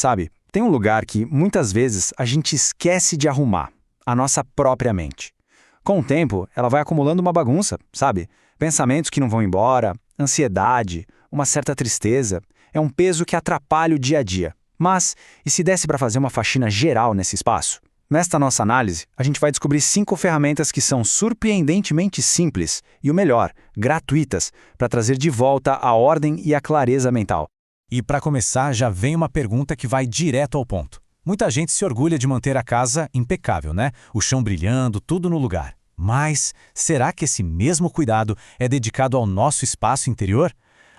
Sabe, tem um lugar que muitas vezes a gente esquece de arrumar, a nossa própria mente. Com o tempo, ela vai acumulando uma bagunça, sabe? Pensamentos que não vão embora, ansiedade, uma certa tristeza. É um peso que atrapalha o dia a dia. Mas, e se desse para fazer uma faxina geral nesse espaço? Nesta nossa análise, a gente vai descobrir 5 ferramentas que são surpreendentemente simples e, o melhor, gratuitas, para trazer de volta a ordem e a clareza mental. E para começar, já vem uma pergunta que vai direto ao ponto. Muita gente se orgulha de manter a casa impecável, né? O chão brilhando, tudo no lugar. Mas será que esse mesmo cuidado é dedicado ao nosso espaço interior?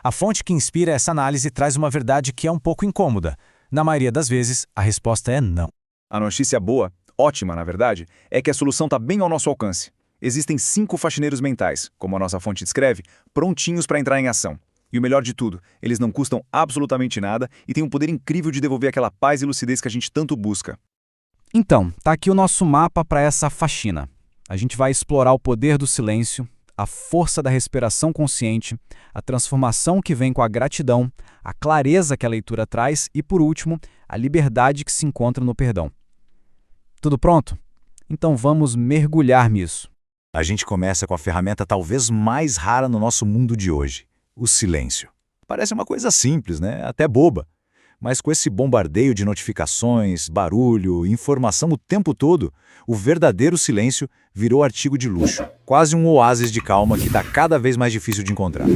A fonte que inspira essa análise traz uma verdade que é um pouco incômoda. Na maioria das vezes, a resposta é não. A notícia boa, ótima na verdade, é que a solução está bem ao nosso alcance. Existem 5 faxineiros mentais, como a nossa fonte descreve, prontinhos para entrar em ação. E o melhor de tudo, eles não custam absolutamente nada e têm um poder incrível de devolver aquela paz e lucidez que a gente tanto busca. Então, tá aqui o nosso mapa para essa faxina. A gente vai explorar o poder do silêncio, a força da respiração consciente, a transformação que vem com a gratidão, a clareza que a leitura traz e, por último, a liberdade que se encontra no perdão. Tudo pronto? Então vamos mergulhar nisso. A gente começa com a ferramenta talvez mais rara no nosso mundo de hoje, o silêncio. Parece uma coisa simples, né? Até boba. Mas com esse bombardeio de notificações, barulho, informação o tempo todo, o verdadeiro silêncio virou artigo de luxo. Quase um oásis de calma que está cada vez mais difícil de encontrar.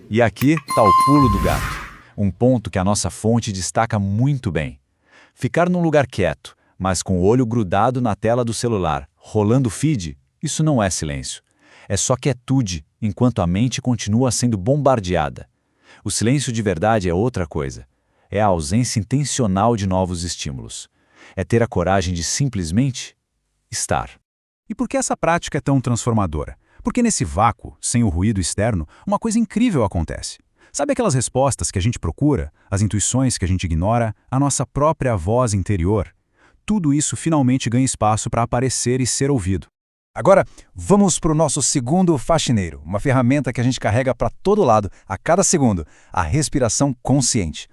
E aqui está o pulo do gato. Um ponto que a nossa fonte destaca muito bem. Ficar num lugar quieto, mas com o olho grudado na tela do celular, rolando o feed, isso não é silêncio. É só quietude, enquanto a mente continua sendo bombardeada. O silêncio de verdade é outra coisa. É a ausência intencional de novos estímulos. É ter a coragem de simplesmente estar. E por que essa prática é tão transformadora? Porque nesse vácuo, sem o ruído externo, uma coisa incrível acontece. Sabe aquelas respostas que a gente procura, as intuições que a gente ignora, a nossa própria voz interior? Tudo isso finalmente ganha espaço para aparecer e ser ouvido. Agora, vamos para o nosso segundo faxineiro, uma ferramenta que a gente carrega para todo lado, a cada segundo, a respiração consciente.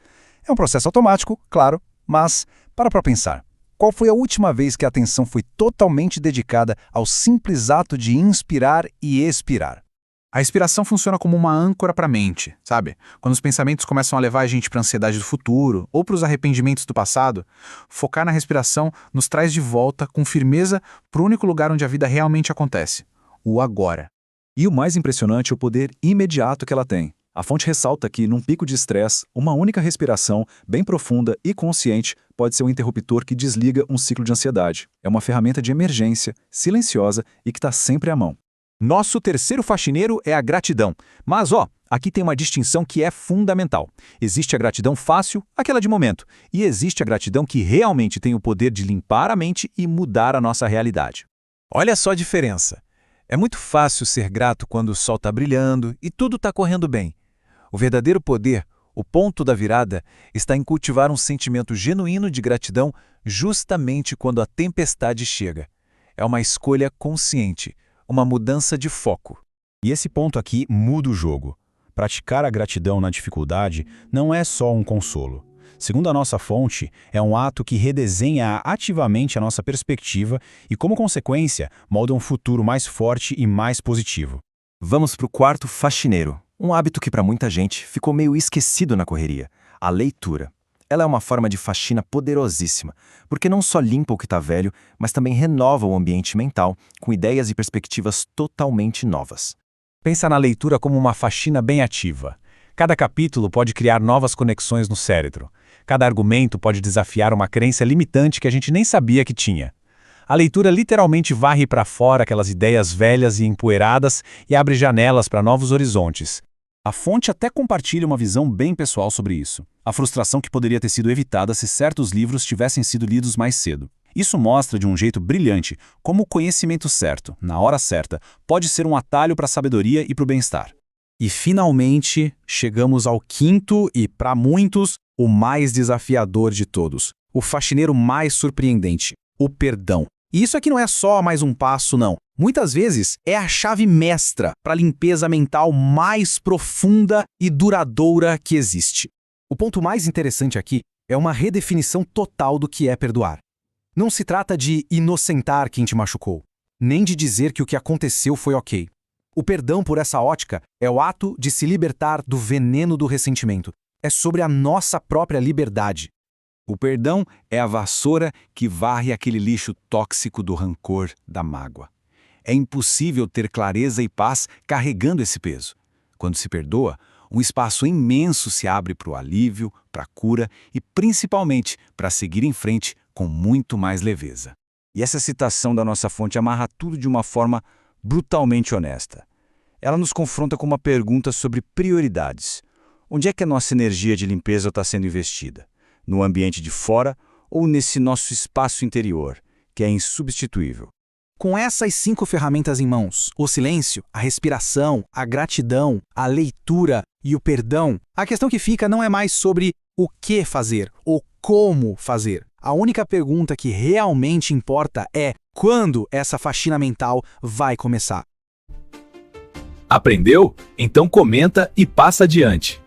É um processo automático, claro, mas para pensar. Qual foi a última vez que a atenção foi totalmente dedicada ao simples ato de inspirar e expirar? A inspiração funciona como uma âncora para a mente, sabe? Quando os pensamentos começam a levar a gente para a ansiedade do futuro ou para os arrependimentos do passado, focar na respiração nos traz de volta com firmeza para o único lugar onde a vida realmente acontece, o agora. E o mais impressionante é o poder imediato que ela tem. A fonte ressalta que, num pico de estresse, uma única respiração, bem profunda e consciente, pode ser um interruptor que desliga um ciclo de ansiedade. É uma ferramenta de emergência, silenciosa e que está sempre à mão. Nosso terceiro faxineiro é a gratidão. Mas, aqui tem uma distinção que é fundamental. Existe a gratidão fácil, aquela de momento, e existe a gratidão que realmente tem o poder de limpar a mente e mudar a nossa realidade. Olha só a diferença. É muito fácil ser grato quando o sol está brilhando e tudo está correndo bem. O verdadeiro poder, o ponto da virada, está em cultivar um sentimento genuíno de gratidão justamente quando a tempestade chega. É uma escolha consciente, uma mudança de foco. E esse ponto aqui muda o jogo. Praticar a gratidão na dificuldade não é só um consolo. Segundo a nossa fonte, é um ato que redesenha ativamente a nossa perspectiva e, como consequência, molda um futuro mais forte e mais positivo. Vamos para o quarto faxineiro. Um hábito que para muita gente ficou meio esquecido na correria, a leitura. Ela é uma forma de faxina poderosíssima, porque não só limpa o que está velho, mas também renova o ambiente mental com ideias e perspectivas totalmente novas. Pensa na leitura como uma faxina bem ativa. Cada capítulo pode criar novas conexões no cérebro. Cada argumento pode desafiar uma crença limitante que a gente nem sabia que tinha. A leitura literalmente varre para fora aquelas ideias velhas e empoeiradas e abre janelas para novos horizontes. A fonte até compartilha uma visão bem pessoal sobre isso. A frustração que poderia ter sido evitada se certos livros tivessem sido lidos mais cedo. Isso mostra de um jeito brilhante como o conhecimento certo, na hora certa, pode ser um atalho para a sabedoria e para o bem-estar. E finalmente, chegamos ao quinto e, para muitos, o mais desafiador de todos. O faxineiro mais surpreendente, o perdão. E isso aqui não é só mais um passo, não. Muitas vezes é a chave mestra para a limpeza mental mais profunda e duradoura que existe. O ponto mais interessante aqui É uma redefinição total do que é perdoar. Não se trata de inocentar quem te machucou, nem de dizer que o que aconteceu foi ok. O perdão, por essa ótica, é o ato de se libertar do veneno do ressentimento. É sobre a nossa própria liberdade. O perdão é a vassoura que varre aquele lixo tóxico do rancor, da mágoa. É impossível ter clareza e paz carregando esse peso. Quando se perdoa, um espaço imenso se abre para o alívio, para a cura e, principalmente, para seguir em frente com muito mais leveza. E essa citação da nossa fonte amarra tudo de uma forma brutalmente honesta. Ela nos confronta com uma pergunta sobre prioridades. Onde é que a nossa energia de limpeza está sendo investida? No ambiente de fora ou nesse nosso espaço interior, que é insubstituível? Com essas 5 ferramentas em mãos, o silêncio, a respiração, a gratidão, a leitura e o perdão, a questão que fica não é mais sobre o que fazer ou como fazer. A única pergunta que realmente importa é quando essa faxina mental vai começar. Aprendeu? Então comenta e passa adiante.